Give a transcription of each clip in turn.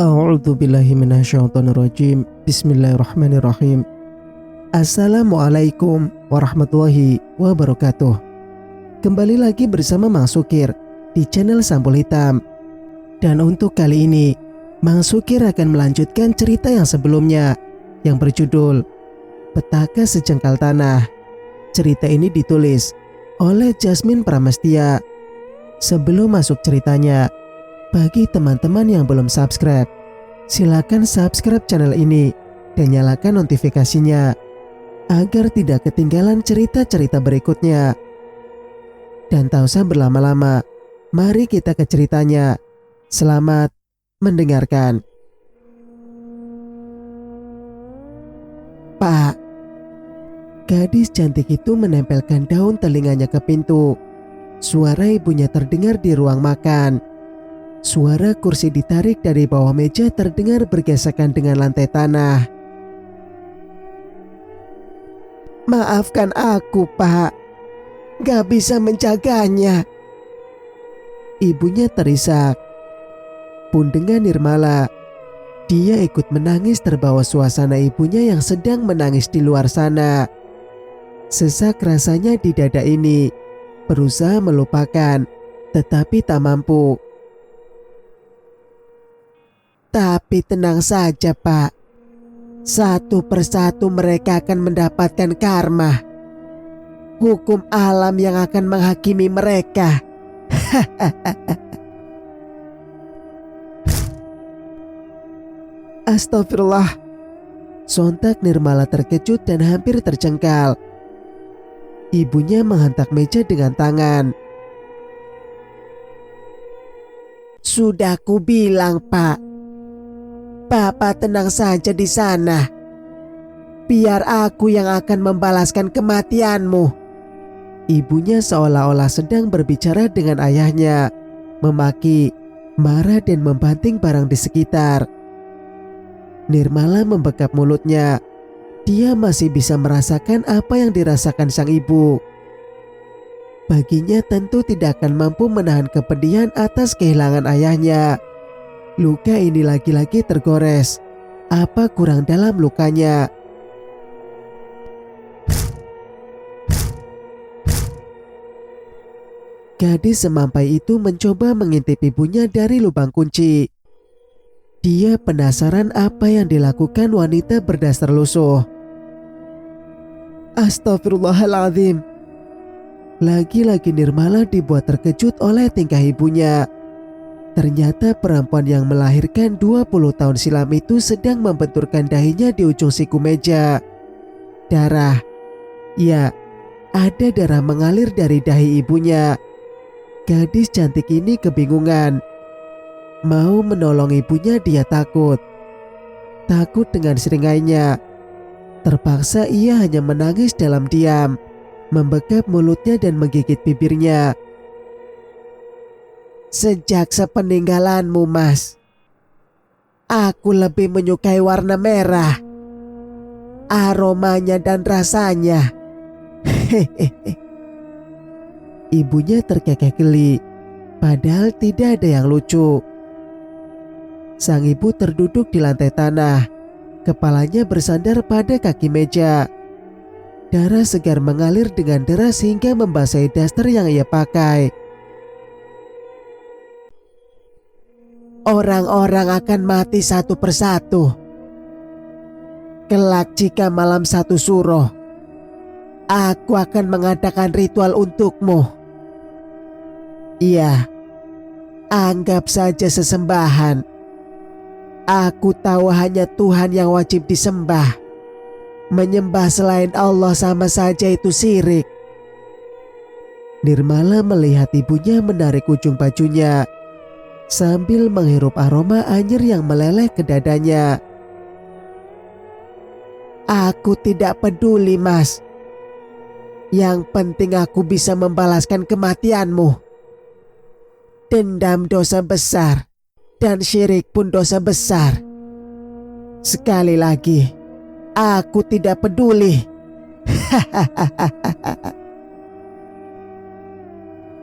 A'udzu billahi minasyaitonir rajim. Bismillahirrahmanirrahim. Assalamualaikum warahmatullahi wabarakatuh. Kembali lagi bersama Mang Sukir di channel Sampul Hitam. Dan untuk kali ini, Mang Sukir akan melanjutkan cerita yang sebelumnya yang berjudul Petaka Sejengkal Tanah. Cerita ini ditulis oleh Jasmine Pramestia. Sebelum masuk ceritanya, bagi teman-teman yang belum subscribe, silakan subscribe channel ini dan nyalakan notifikasinya agar tidak ketinggalan cerita-cerita berikutnya. Dan tak usah berlama-lama, mari kita ke ceritanya. Selamat mendengarkan. Pak, gadis cantik itu menempelkan daun telinganya ke pintu. Suara ibunya terdengar di ruang makan. Suara kursi ditarik dari bawah meja terdengar bergesekan dengan lantai tanah. Maafkan aku, Pak. Gak bisa menjaganya. Ibunya terisak. Pun dengan Nirmala, dia ikut menangis terbawa suasana ibunya yang sedang menangis di luar sana. Sesak rasanya di dada ini, berusaha melupakan, tetapi tak mampu. Tapi tenang saja, Pak. Satu persatu mereka akan mendapatkan karma. Hukum alam yang akan menghakimi mereka. Astagfirullah. Sontak Nirmala terkejut dan hampir tercengkal. Ibunya menghentak meja dengan tangan. Sudah ku bilang, Pak. Bapak tenang saja di sana. Biar aku yang akan membalaskan kematianmu. Ibunya seolah-olah sedang berbicara dengan ayahnya, memaki, marah dan membanting barang di sekitar. Nirmala membekap mulutnya. Dia masih bisa merasakan apa yang dirasakan sang ibu. Baginya tentu tidak akan mampu menahan kepedihan atas kehilangan ayahnya. Luka ini lagi-lagi tergores. Apa kurang dalam lukanya? Gadis semampai itu mencoba mengintip ibunya dari lubang kunci. Dia penasaran apa yang dilakukan wanita berdasar lusuh. Astagfirullahaladzim. Lagi-lagi Nirmala dibuat terkejut oleh tingkah ibunya. Ternyata perempuan yang melahirkan 20 tahun silam itu sedang membenturkan dahinya di ujung siku meja. Darah. Ya, ada darah mengalir dari dahi ibunya. Gadis cantik ini kebingungan. Mau menolong ibunya dia takut. Takut dengan seringainya. Terpaksa ia hanya menangis dalam diam, membekap mulutnya dan menggigit bibirnya. Sejak sepeninggalanmu, Mas, aku lebih menyukai warna merah. Aromanya dan rasanya. Hehehe. Ibunya terkekeh geli, padahal tidak ada yang lucu. Sang ibu terduduk di lantai tanah, kepalanya bersandar pada kaki meja. Darah segar mengalir dengan deras hingga membasahi daster yang ia pakai. Orang-orang akan mati satu persatu. Kelak jika malam satu suro, aku akan mengadakan ritual untukmu. Iya, anggap saja sesembahan. Aku tahu hanya Tuhan yang wajib disembah. Menyembah selain Allah sama saja itu syirik. Nirmala melihat ibunya menarik ujung bajunya sambil menghirup aroma anyir yang meleleh ke dadanya. Aku tidak peduli, Mas. Yang penting aku bisa membalaskan kematianmu. Dendam dosa besar dan syirik pun dosa besar. Sekali lagi, aku tidak peduli.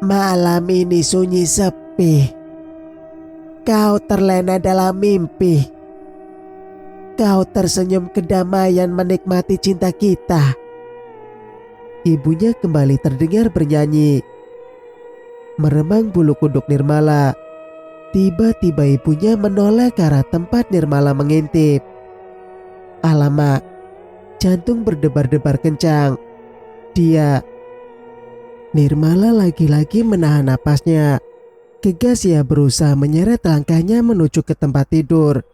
Malam ini sunyi sepi. Kau terlena dalam mimpi. Kau tersenyum kedamaian menikmati cinta kita. Ibunya kembali terdengar bernyanyi. Meremang bulu kuduk Nirmala. Tiba-tiba ibunya menoleh ke arah tempat Nirmala mengintip. Alamak, jantung berdebar-debar kencang. Nirmala lagi-lagi menahan napasnya. Gegas ia berusaha menyeret langkahnya menuju ke tempat tidur.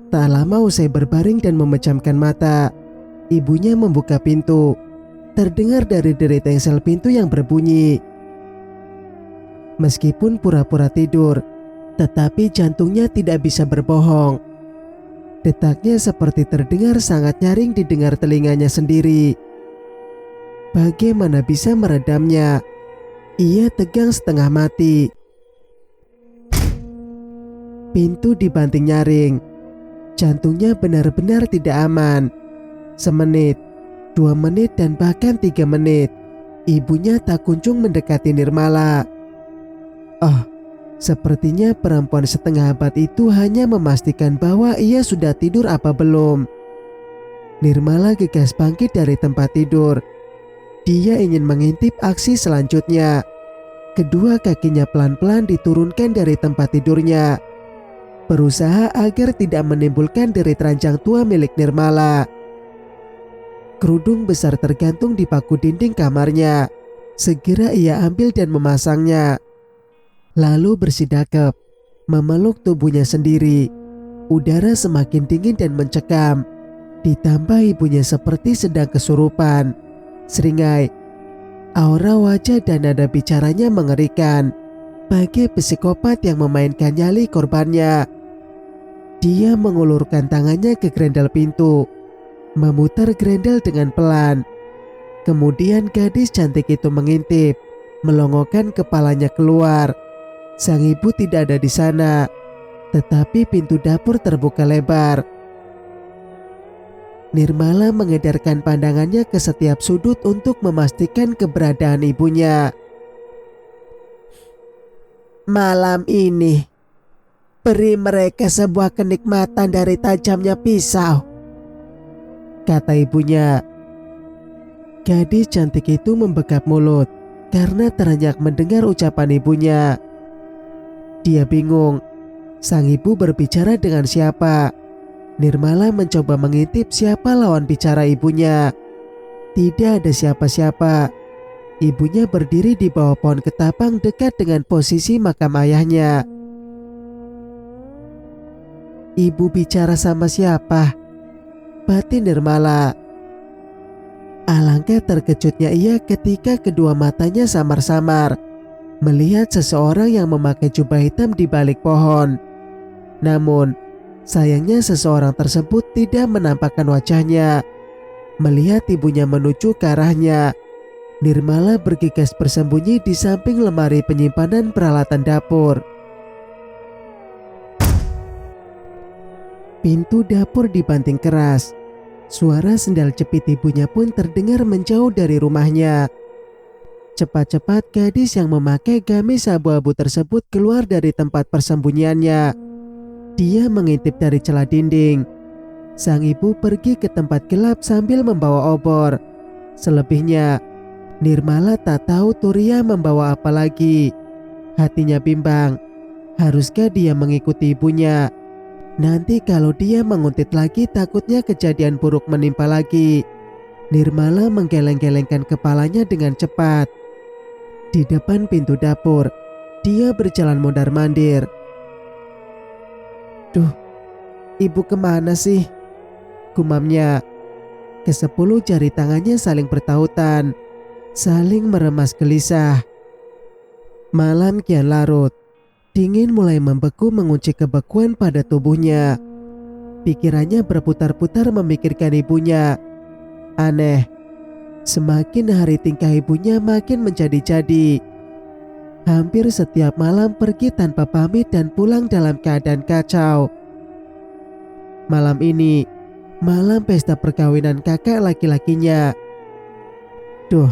Tak lama usai berbaring dan memejamkan mata, ibunya membuka pintu. Terdengar dari deret engsel pintu yang berbunyi. Meskipun pura-pura tidur, tetapi jantungnya tidak bisa berbohong. Detaknya seperti terdengar sangat nyaring didengar telinganya sendiri. Bagaimana bisa meredamnya? Ia tegang setengah mati. Pintu dibanting nyaring. Jantungnya benar-benar tidak aman. Semenit, 2 menit dan bahkan 3 menit. Ibunya tak kunjung mendekati Nirmala. Oh, sepertinya perempuan setengah abad itu hanya memastikan bahwa ia sudah tidur apa belum. Nirmala gegas bangkit dari tempat tidur. Dia ingin mengintip aksi selanjutnya. Kedua kakinya pelan-pelan diturunkan dari tempat tidurnya, berusaha agar tidak menimbulkan derit ranjang tua milik Nirmala. Kerudung besar tergantung di paku dinding kamarnya. Segera ia ambil dan memasangnya. Lalu bersidakep, memeluk tubuhnya sendiri. Udara semakin dingin dan mencekam. Ditambah ibunya seperti sedang kesurupan. Seringai, aura wajah dan nada bicaranya mengerikan, bagai psikopat yang memainkan nyali korbannya. Dia mengulurkan tangannya ke grendel pintu, memutar grendel dengan pelan. Kemudian gadis cantik itu mengintip, melongokkan kepalanya keluar. Sang ibu tidak ada di sana, tetapi pintu dapur terbuka lebar. Nirmala mengedarkan pandangannya ke setiap sudut untuk memastikan keberadaan ibunya. Malam ini, beri mereka sebuah kenikmatan dari tajamnya pisau, kata ibunya. Gadis cantik itu membekap mulut karena terenyak mendengar ucapan ibunya. Dia bingung, sang ibu berbicara dengan siapa? Nirmala mencoba mengintip siapa lawan bicara ibunya. Tidak ada siapa-siapa. Ibunya berdiri di bawah pohon ketapang dekat dengan posisi makam ayahnya. Ibu bicara sama siapa? Batin Nirmala. Alangkah terkejutnya ia ketika kedua matanya samar-samar melihat seseorang yang memakai jubah hitam di balik pohon. Namun sayangnya seseorang tersebut tidak menampakkan wajahnya. Melihat ibunya menuju ke arahnya, Nirmala bergegas bersembunyi di samping lemari penyimpanan peralatan dapur. Pintu dapur dibanting keras. Suara sendal jepit ibunya pun terdengar menjauh dari rumahnya. Cepat-cepat gadis yang memakai gamis abu-abu tersebut keluar dari tempat persembunyiannya. Dia mengintip dari celah dinding. Sang ibu pergi ke tempat gelap sambil membawa obor. Selebihnya, Nirmala tak tahu Turia membawa apa lagi. Hatinya bimbang. Haruskah dia mengikuti ibunya? Nanti kalau dia menguntit lagi takutnya kejadian buruk menimpa lagi. Nirmala menggeleng-gelengkan kepalanya dengan cepat. Di depan pintu dapur, dia berjalan mondar-mandir. Duh, ibu kemana sih? Gumamnya. Ke-10 jari tangannya saling bertautan, saling meremas gelisah. Malam kian larut. Dingin mulai membeku mengunci kebekuan pada tubuhnya. Pikirannya berputar-putar memikirkan ibunya. Aneh, semakin hari tingkah ibunya makin menjadi-jadi. Hampir setiap malam pergi tanpa pamit dan pulang dalam keadaan kacau. Malam ini, malam pesta perkawinan kakak laki-lakinya. Duh,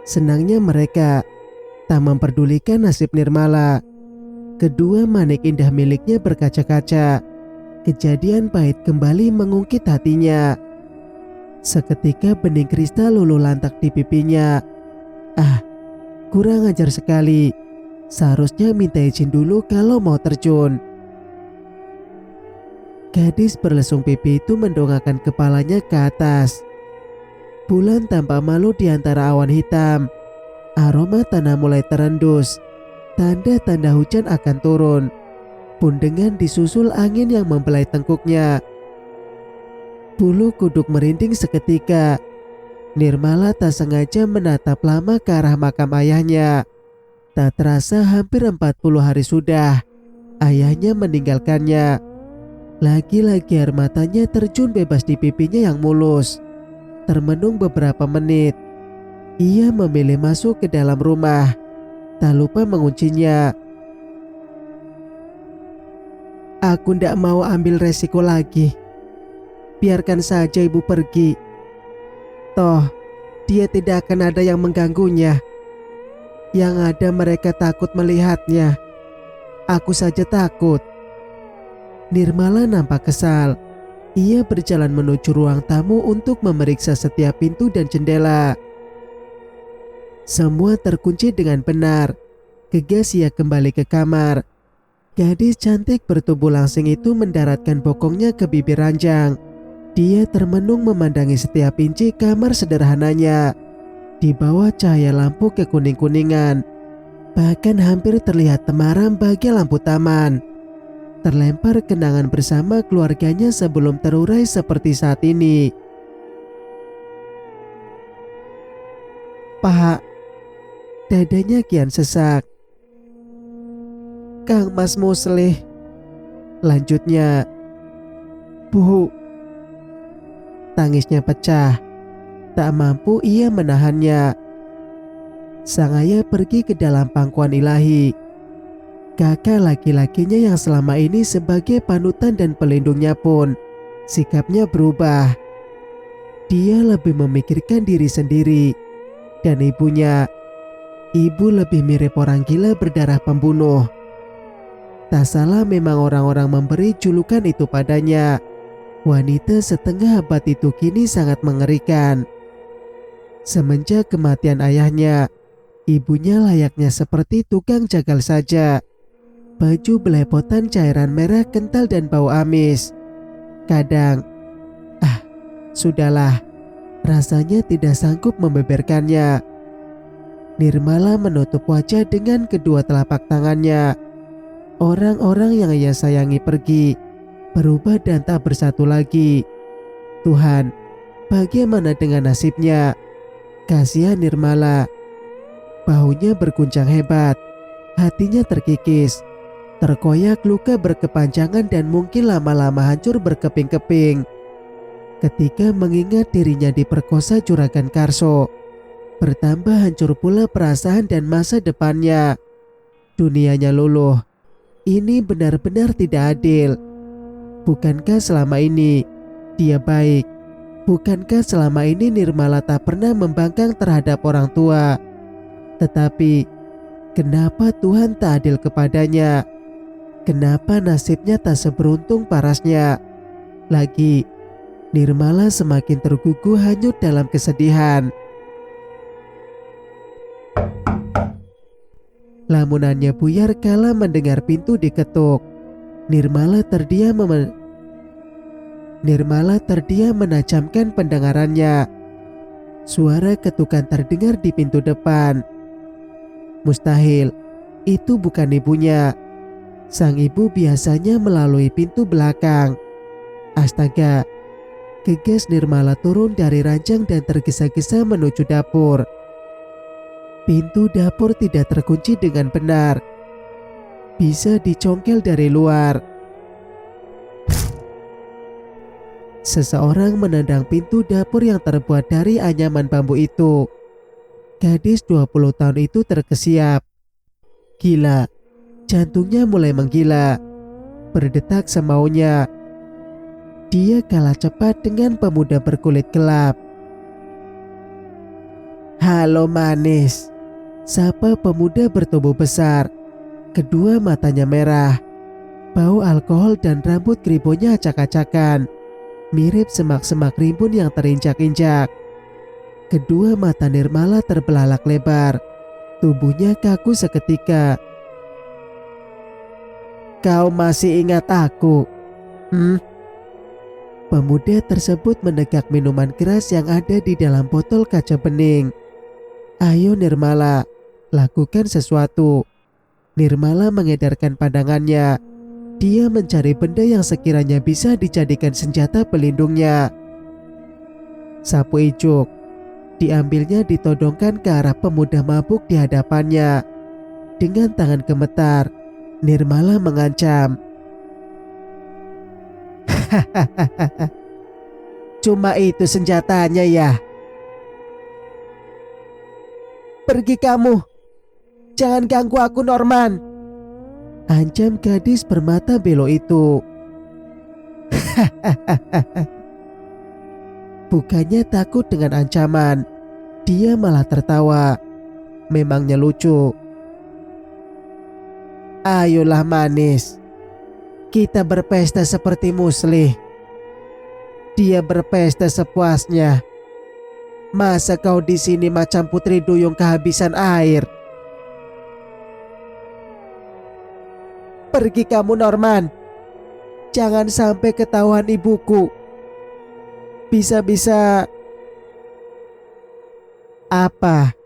senangnya mereka tak memperdulikan nasib Nirmala. Kedua manik indah miliknya berkaca-kaca. Kejadian pahit kembali mengungkit hatinya. Seketika bening kristal luluh lantak di pipinya. Ah, kurang ajar sekali. Seharusnya minta izin dulu kalau mau terjun. Gadis berlesung pipi itu mendongakkan kepalanya ke atas. Bulan tampak malu di antara awan hitam. Aroma tanah mulai terendus. Tanda-tanda hujan akan turun. Pun dengan disusul angin yang membelai tengkuknya. Bulu kuduk merinding seketika. Nirmala tak sengaja menatap lama ke arah makam ayahnya. Tak terasa hampir 40 hari sudah ayahnya meninggalkannya. Lagi-lagi air matanya terjun bebas di pipinya yang mulus. Termenung beberapa menit. Ia memilih masuk ke dalam rumah. Tak lupa menguncinya. Aku tidak mau ambil resiko lagi. Biarkan saja ibu pergi. Toh, dia tidak akan ada yang mengganggunya. Yang ada mereka takut melihatnya. Aku saja takut. Nirmala nampak kesal. Ia berjalan menuju ruang tamu untuk memeriksa setiap pintu dan jendela. Semua terkunci dengan benar. Gegas ia kembali ke kamar. Gadis cantik bertubuh langsing itu mendaratkan bokongnya ke bibir ranjang. Dia termenung memandangi setiap inci kamar sederhananya. Di bawah cahaya lampu kekuning-kuningan. Bahkan hampir terlihat temaram bagi lampu taman. Terlempar kenangan bersama keluarganya sebelum terurai seperti saat ini. Pak, dadanya kian sesak. Kang Mas Muslih. Lanjutnya, Bu. Tangisnya pecah. Tak mampu ia menahannya. Sang ayah pergi ke dalam pangkuan ilahi. Kakak laki-lakinya yang selama ini sebagai panutan dan pelindungnya pun sikapnya berubah. Dia lebih memikirkan diri sendiri. Dan ibunya, ibu lebih mirip orang gila berdarah pembunuh. Tak salah memang orang-orang memberi julukan itu padanya. Wanita setengah abad itu kini sangat mengerikan. Semenjak kematian ayahnya, ibunya layaknya seperti tukang jagal saja. Baju belepotan cairan merah kental dan bau amis. Kadang, sudahlah, rasanya tidak sanggup membeberkannya. Nirmala menutup wajah dengan kedua telapak tangannya. Orang-orang yang ia sayangi pergi, berubah dan tak bersatu lagi. Tuhan, bagaimana dengan nasibnya? Kasihan Nirmala. Bahunya berguncang hebat, hatinya terkikis, terkoyak luka berkepanjangan dan mungkin lama-lama hancur berkeping-keping. Ketika mengingat dirinya diperkosa Juragan Karso, bertambah hancur pula perasaan dan masa depannya. Dunianya luluh. Ini benar-benar tidak adil. Bukankah selama ini dia baik? Bukankah selama ini Nirmala tak pernah membangkang terhadap orang tua? Tetapi kenapa Tuhan tak adil kepadanya? Kenapa nasibnya tak seberuntung parasnya? Lagi, Nirmala semakin tergugu hanyut dalam kesedihan. Lamunannya buyar kala mendengar pintu diketuk. Nirmala terdiam menajamkan pendengarannya. Suara ketukan terdengar di pintu depan. Mustahil, itu bukan ibunya. Sang ibu biasanya melalui pintu belakang. Astaga, gegas Nirmala turun dari ranjang dan tergesa-gesa menuju dapur. Pintu dapur tidak terkunci dengan benar. Bisa dicongkel dari luar. Seseorang menendang pintu dapur yang terbuat dari anyaman bambu itu. Gadis 20 tahun itu terkesiap. Gila, jantungnya mulai menggila. Berdetak semaunya. Dia kalah cepat dengan pemuda berkulit gelap. Halo manis, sapa pemuda bertubuh besar. Kedua matanya merah, bau alkohol dan rambut keribonya acak-acakan, mirip semak-semak rimbun yang terinjak-injak. Kedua mata Nirmala terbelalak lebar, tubuhnya kaku seketika. "Kau masih ingat aku? Pemuda tersebut menegak minuman keras yang ada di dalam botol kaca bening. "Ayo Nirmala, lakukan sesuatu." Nirmala mengedarkan pandangannya. Dia mencari benda yang sekiranya bisa dijadikan senjata pelindungnya. Sapu ijuk. Diambilnya ditodongkan ke arah pemuda mabuk di hadapannya. Dengan tangan gemetar, Nirmala mengancam. "Cuma itu senjatanya ya? Pergi kamu! Jangan ganggu aku, Norman!" ancam gadis bermata belo itu. Bukannya takut dengan ancaman, dia malah tertawa. Memangnya lucu. "Ayolah manis, kita berpesta seperti muslih. Dia berpesta sepuasnya. Masa kau di sini macam putri duyung kehabisan air?" "Pergi kamu Norman. Jangan sampai ketahuan ibuku. Bisa-bisa..." "Apa?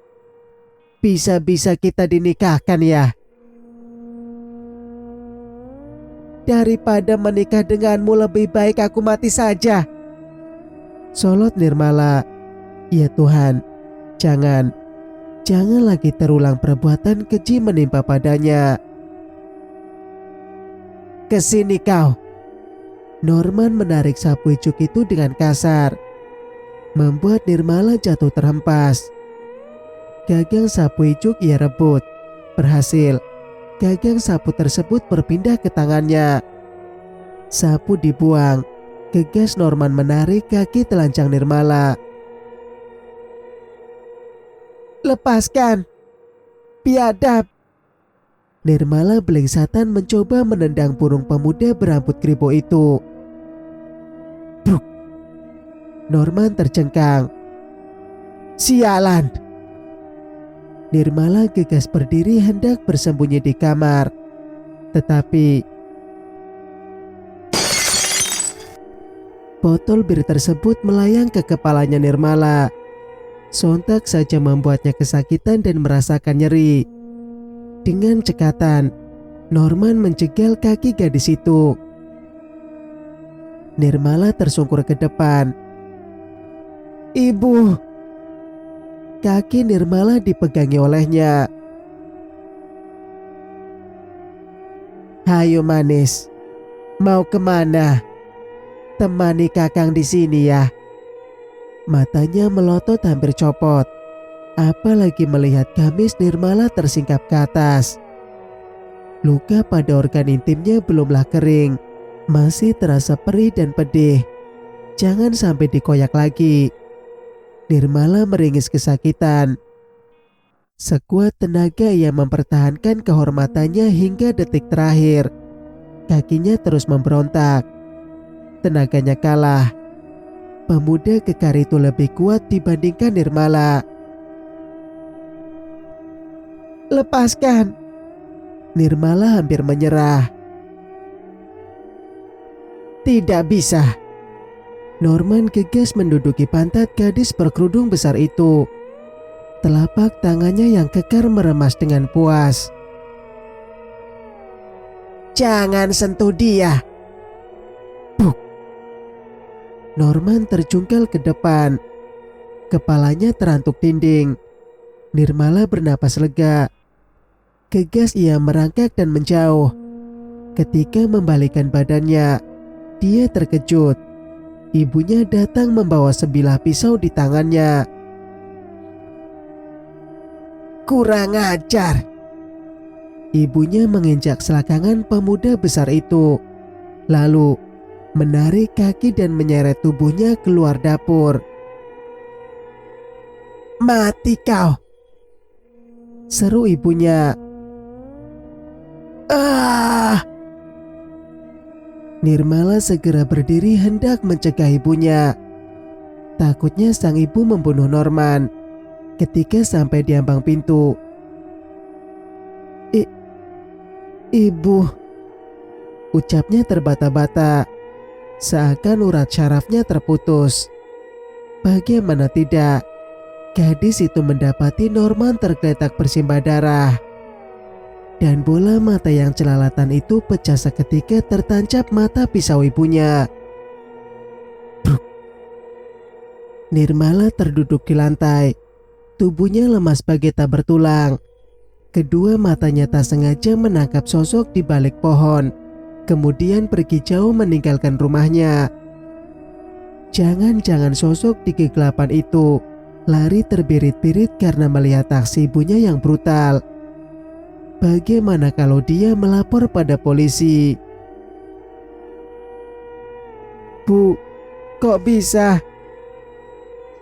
Bisa-bisa kita dinikahkan ya? Daripada menikah denganmu lebih baik aku mati saja." Solot Nirmala. "Ya Tuhan, jangan lagi terulang perbuatan keji menimpa padanya." "Kesini kau!" Norman menarik sapu ijuk itu dengan kasar, membuat Nirmala jatuh terhempas. Gagang sapu ijuk ia rebut. Berhasil. Gagang sapu tersebut berpindah ke tangannya. Sapu dibuang. Gegas Norman menarik kaki telanjang Nirmala. "Lepaskan! Biadab!" Nirmala belengsatan mencoba menendang burung pemuda berambut kribo itu. Bruk! Norman tercengkang. "Sialan!" Nirmala gegas berdiri hendak bersembunyi di kamar. Tetapi botol bir tersebut melayang ke kepalanya Nirmala. Sontak saja membuatnya kesakitan dan merasakan nyeri. Dengan cekatan, Norman menjegal kaki gadis itu. Nirmala tersungkur ke depan. "Ibu!" Kaki Nirmala dipegangi olehnya. "Hayo manis, mau kemana? Temani kakang di sini ya." Matanya melotot hampir copot. Apalagi melihat gamis Nirmala tersingkap ke atas. Luka pada organ intimnya belumlah kering, masih terasa perih dan pedih. Jangan sampai dikoyak lagi. Nirmala meringis kesakitan. Sekuat tenaga ia mempertahankan kehormatannya hingga detik terakhir. Kakinya terus memberontak. Tenaganya kalah. Pemuda kekar itu lebih kuat dibandingkan Nirmala. "Lepaskan!" Nirmala hampir menyerah. "Tidak bisa." Norman gegas menduduki pantat gadis berkerudung besar itu. Telapak tangannya yang kekar meremas dengan puas. "Jangan sentuh dia!" Buk! Norman terjungkal ke depan. Kepalanya terantuk dinding. Nirmala bernapas lega. Gegas ia merangkak dan menjauh. Ketika membalikkan badannya, dia terkejut. Ibunya datang membawa sebilah pisau di tangannya. "Kurang ajar!" Ibunya menginjak selangkangan pemuda besar itu, lalu menarik kaki dan menyeret tubuhnya keluar dapur. "Mati kau!" seru ibunya. Ah! Nirmala segera berdiri hendak mencegah ibunya. Takutnya sang ibu membunuh Norman. Ketika sampai di ambang pintu, Ibu, ucapnya terbata-bata, seakan urat syarafnya terputus. Bagaimana tidak, gadis itu mendapati Norman tergeletak bersimbah darah. Dan bola mata yang celalatan itu pecah seketika tertancap mata pisau ibunya. Bruk. Nirmala terduduk di lantai, tubuhnya lemas bagai tak bertulang. Kedua matanya tak sengaja menangkap sosok di balik pohon, kemudian pergi jauh meninggalkan rumahnya. Jangan-jangan sosok di kegelapan itu lari terbirit-birit karena melihat aksi ibunya yang brutal. Bagaimana kalau dia melapor pada polisi? Bu, kok bisa?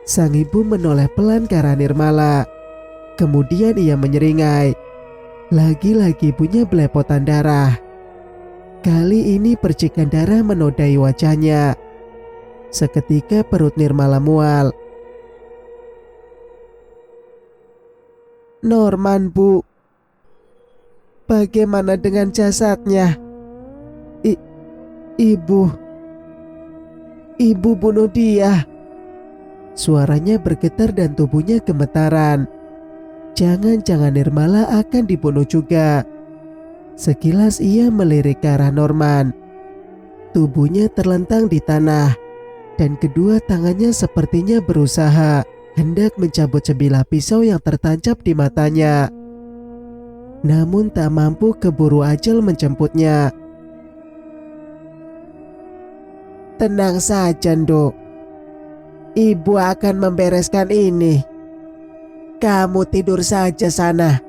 Sang ibu menoleh pelan ke arah Nirmala. Kemudian ia menyeringai. Lagi-lagi ibunya belepotan darah. Kali ini percikan darah menodai wajahnya. Seketika perut Nirmala mual. Norman, Bu. Bagaimana dengan jasadnya? Ibu bunuh dia. Suaranya bergetar dan tubuhnya gemetaran. Jangan-jangan Nirmala akan dibunuh juga. Sekilas ia melirik ke arah Norman. Tubuhnya terlentang di tanah, dan kedua tangannya sepertinya berusaha hendak mencabut sebilah pisau yang tertancap di matanya. Namun tak mampu, keburu ajal menjemputnya. Tenang saja, Nduk. Ibu akan membereskan ini. Kamu tidur saja sana.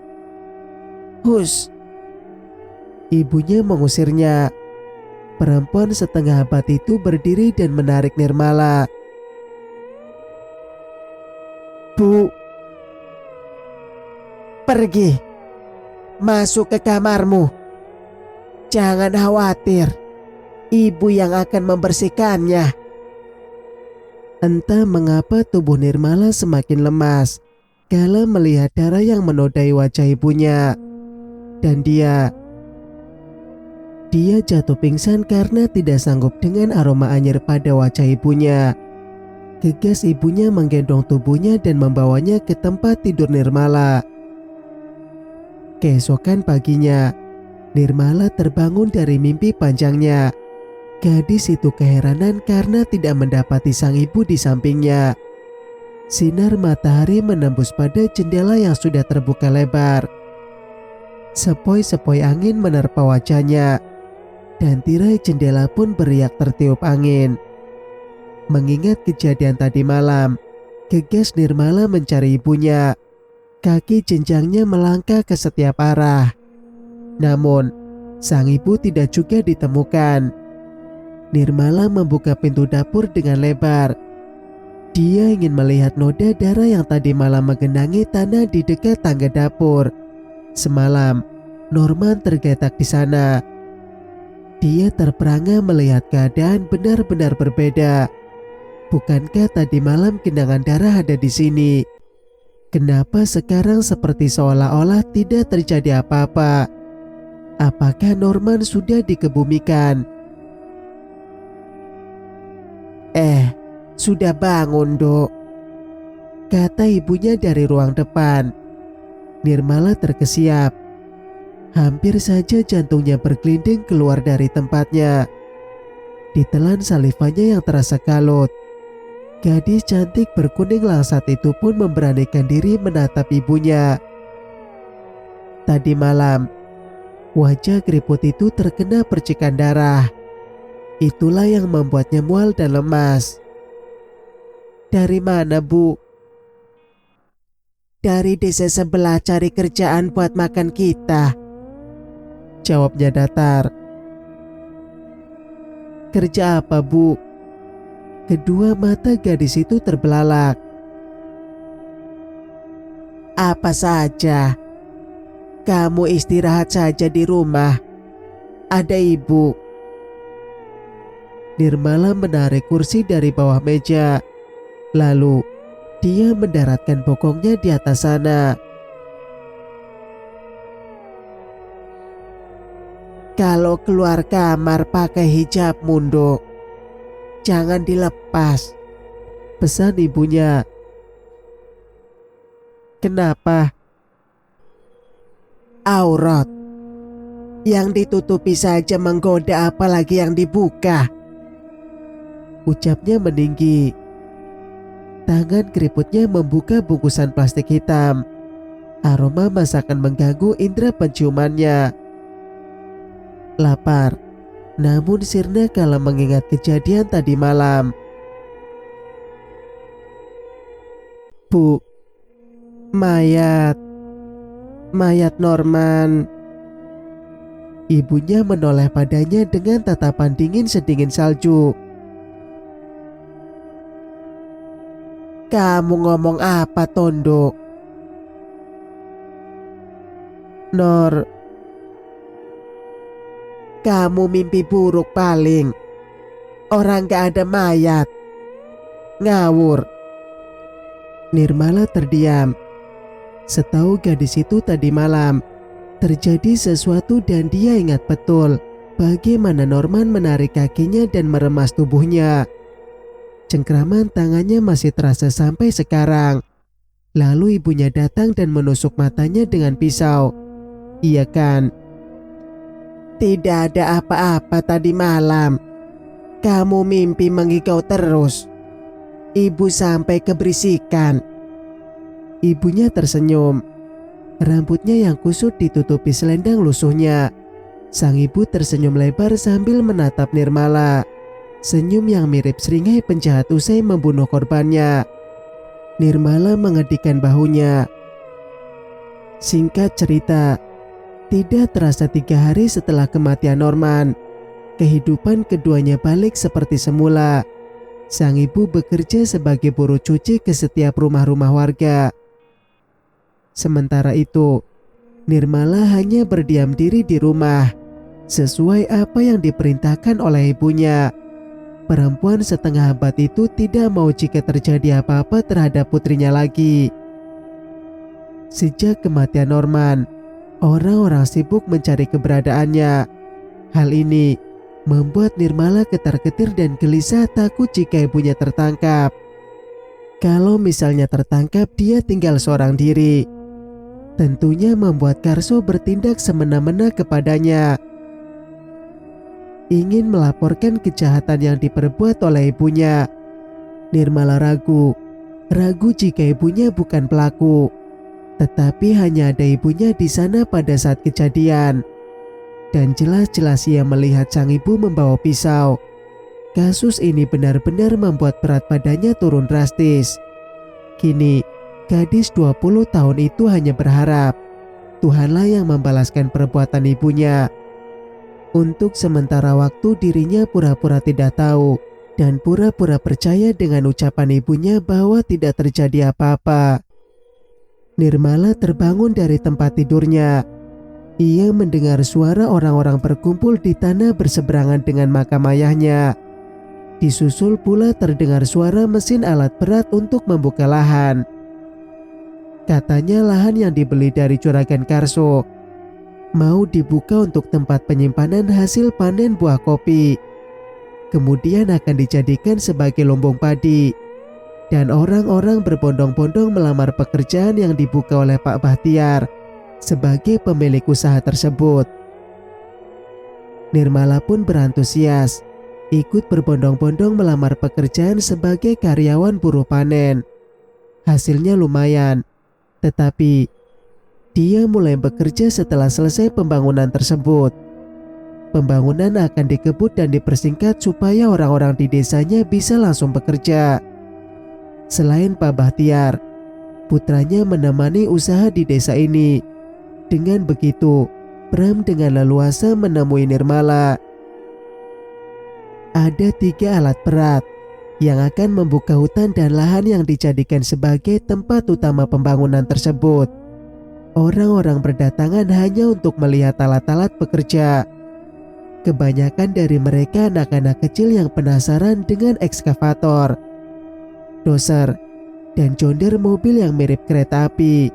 Hus. Ibunya mengusirnya. Perempuan setengah abad itu berdiri dan menarik Nirmala. Bu, pergi. Masuk ke kamarmu. Jangan khawatir. Ibu yang akan membersihkannya. Entah mengapa tubuh Nirmala semakin lemas kala melihat darah yang menodai wajah ibunya. Dan dia jatuh pingsan karena tidak sanggup dengan aroma anyir pada wajah ibunya. Gegas ibunya menggendong tubuhnya dan membawanya ke tempat tidur Nirmala. Keesokan paginya, Nirmala terbangun dari mimpi panjangnya. Gadis itu keheranan karena tidak mendapati sang ibu di sampingnya. Sinar matahari menembus pada jendela yang sudah terbuka lebar. Sepoi-sepoi angin menerpa wajahnya, dan tirai jendela pun beriak tertiup angin. Mengingat kejadian tadi malam, gegas Nirmala mencari ibunya. Kaki jenjangnya melangkah ke setiap arah. Namun, sang ibu tidak juga ditemukan. Nirmala membuka pintu dapur dengan lebar. Dia ingin melihat noda darah yang tadi malam menggenangi tanah di dekat tangga dapur. Semalam, Norman tergeletak di sana. Dia terperangah melihat keadaan benar-benar berbeda. Bukankah tadi malam genangan darah ada di sini? Kenapa sekarang seperti seolah-olah tidak terjadi apa-apa? Apakah Norman sudah dikebumikan? Sudah bangun, Dok, kata ibunya dari ruang depan. Nirmala terkesiap. Hampir saja jantungnya bergelinding keluar dari tempatnya. Ditelan salivannya yang terasa kalut. Gadis cantik berkuning langsat itu pun memberanikan diri menatap ibunya. Tadi malam, wajah keriput itu terkena percikan darah. Itulah yang membuatnya mual dan lemas. Dari mana, Bu? Dari desa sebelah cari kerjaan buat makan kita, jawabnya datar. Kerja apa, Bu? Kedua mata gadis itu terbelalak. Apa saja. Kamu istirahat saja di rumah. Ada ibu. Nirmala menarik kursi dari bawah meja. Lalu dia mendaratkan bokongnya di atas sana. Kalau keluar kamar pakai hijab Mundo, jangan dilepas, pesan ibunya. Kenapa? Aurat. Yang ditutupi saja menggoda, apalagi yang dibuka, ucapnya meninggi. Tangan keriputnya membuka bungkusan plastik hitam. Aroma masakan mengganggu indera penciumannya. Lapar, namun sirna kalau mengingat kejadian tadi malam. Bu, mayat Norman. Ibunya menoleh padanya dengan tatapan dingin sedingin salju. Kamu ngomong apa, Tondo? Nor, kamu mimpi buruk paling. Orang gak ada mayat. Ngawur. Nirmala terdiam. Setahu gadis itu tadi malam terjadi sesuatu dan dia ingat betul bagaimana Norman menarik kakinya dan meremas tubuhnya. Cengkraman tangannya masih terasa sampai sekarang. Lalu ibunya datang dan menusuk matanya dengan pisau. Iya kan? Tidak ada apa-apa tadi malam. Kamu mimpi mengigau terus. Ibu sampai keberisikan. Ibunya tersenyum. Rambutnya yang kusut ditutupi selendang lusuhnya. Sang ibu tersenyum lebar sambil menatap Nirmala. Senyum yang mirip seringai penjahat usai membunuh korbannya. Nirmala mengedikan bahunya. Singkat cerita, tidak terasa 3 hari setelah kematian Norman, kehidupan keduanya balik seperti semula. Sang ibu bekerja sebagai buruh cuci ke setiap rumah-rumah warga. Sementara itu, Nirmala hanya berdiam diri di rumah, sesuai apa yang diperintahkan oleh ibunya. Perempuan setengah abad itu tidak mau jika terjadi apa-apa terhadap putrinya lagi. Sejak kematian Norman, orang-orang sibuk mencari keberadaannya. Hal ini membuat Nirmala ketar-ketir dan gelisah, takut jika ibunya tertangkap. Kalau misalnya tertangkap, dia tinggal seorang diri. Tentunya membuat Karso bertindak semena-mena kepadanya. Ingin melaporkan kejahatan yang diperbuat oleh ibunya. Nirmala ragu jika ibunya bukan pelaku. Tetapi hanya ada ibunya di sana pada saat kejadian. Dan jelas-jelas ia melihat sang ibu membawa pisau. Kasus ini benar-benar membuat berat badannya turun drastis. Kini, gadis 20 tahun itu hanya berharap Tuhanlah yang membalaskan perbuatan ibunya. Untuk sementara waktu dirinya pura-pura tidak tahu dan pura-pura percaya dengan ucapan ibunya bahwa tidak terjadi apa-apa. Nirmala terbangun dari tempat tidurnya. Ia mendengar suara orang-orang berkumpul di tanah berseberangan dengan makam ayahnya. Disusul pula terdengar suara mesin alat berat untuk membuka lahan. Katanya lahan yang dibeli dari juragan Karso mau dibuka untuk tempat penyimpanan hasil panen buah kopi. Kemudian akan dijadikan sebagai lumbung padi. Dan orang-orang berbondong-bondong melamar pekerjaan yang dibuka oleh Pak Bahtiar sebagai pemilik usaha tersebut. Nirmala pun berantusias, ikut berbondong-bondong melamar pekerjaan sebagai karyawan buruh panen. Hasilnya lumayan, tetapi dia mulai bekerja setelah selesai pembangunan tersebut. Pembangunan akan dikebut dan dipersingkat supaya orang-orang di desanya bisa langsung bekerja. Selain Pak Bahtiar, putranya menemani usaha di desa ini. Dengan begitu, Bram dengan leluasa menemui Nirmala. Ada 3 alat berat yang akan membuka hutan dan lahan yang dijadikan sebagai tempat utama pembangunan tersebut. Orang-orang berdatangan hanya untuk melihat alat-alat bekerja. Kebanyakan dari mereka anak-anak kecil yang penasaran dengan ekskavator, doser, dan jonder mobil yang mirip kereta api,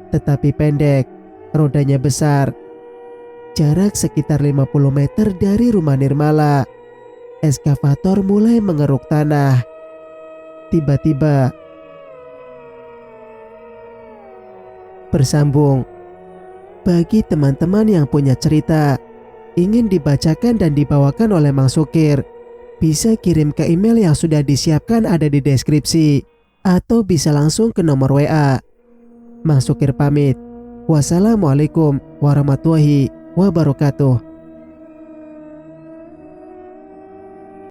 tetapi pendek, rodanya besar. Jarak sekitar 50 meter dari rumah Nirmala, ekskavator mulai mengeruk tanah. Tiba-tiba bersambung. Bagi teman-teman yang punya cerita ingin dibacakan dan dibawakan oleh Mang Sukir, bisa kirim ke email yang sudah disiapkan ada di deskripsi, atau bisa langsung ke nomor WA. Mang Sukir pamit. Wassalamualaikum warahmatullahi wabarakatuh.